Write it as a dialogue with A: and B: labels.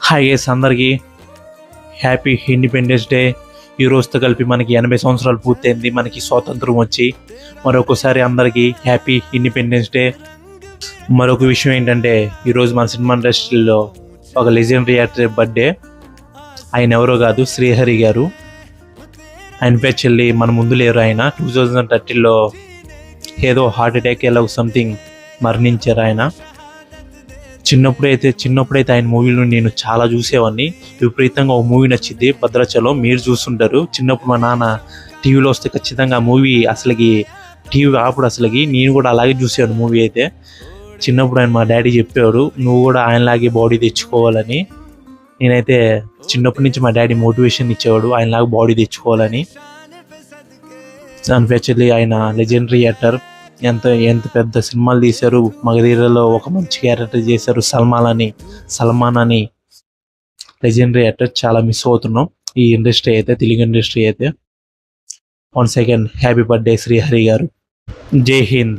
A: Hi guys, అందరికీ happy independence day. ఈ రోజుతో కలిపి మనకి 80 సంవత్సరాలు పూర్తయింది మనకి స్వాతంత్రం వచ్చి. మరొకసారి అందరికీ హ్యాపీ ఇండిపెండెన్స్ డే. మరొక విషయం ఏంటంటే, ఈరోజు మన సినిమా ఇండస్ట్రీలో ఒక లెజెండరీ యాక్టర్ బర్త్డే. ఆయన ఎవరో కాదు, శ్రీహరి గారు. ఆయన పేరు చెల్లి మన ముందు లేరు. ఆయన 2013లో ఏదో హార్ట్ అటాక్ ఎలా సంథింగ్ మరణించారు ఆయన. చిన్నప్పుడైతే ఆయన మూవీలు నేను చాలా చూసేవాడిని. విపరీతంగా ఒక మూవీ నచ్చింది, భద్రాచలం. మీరు చూస్తుంటారు. చిన్నప్పుడు మా నాన్న టీవీలో వస్తే ఖచ్చితంగా మూవీ అసలుకి టీవీ ఆపుడు. అసలుకి నేను కూడా అలాగే చూసాను మూవీ అయితే. చిన్నప్పుడు ఆయన మా డాడీ చెప్పేవాడు, నువ్వు కూడా ఆయనలాగే బాడీ తెచ్చుకోవాలని. నేనైతే చిన్నప్పటి నుంచి మా డాడీ మోటివేషన్ ఇచ్చేవాడు, ఆయనలాగా బాడీ తెచ్చుకోవాలని. అన్ఫార్చునేట్లీ ఆయన లెజెండరీ యాక్టర్. ఎంత పెద్ద సినిమాలు తీశారు. మగధీరలో ఒక మంచి క్యారెక్టర్ చేశారు, సల్మాన్ అని లెజెండరీ యాక్టర్. చాలా మిస్ అవుతున్నాం ఈ ఇండస్ట్రీ అయితే, తెలుగు ఇండస్ట్రీ అయితే. Once again happy birthday Srihari గారు. జై హింద్.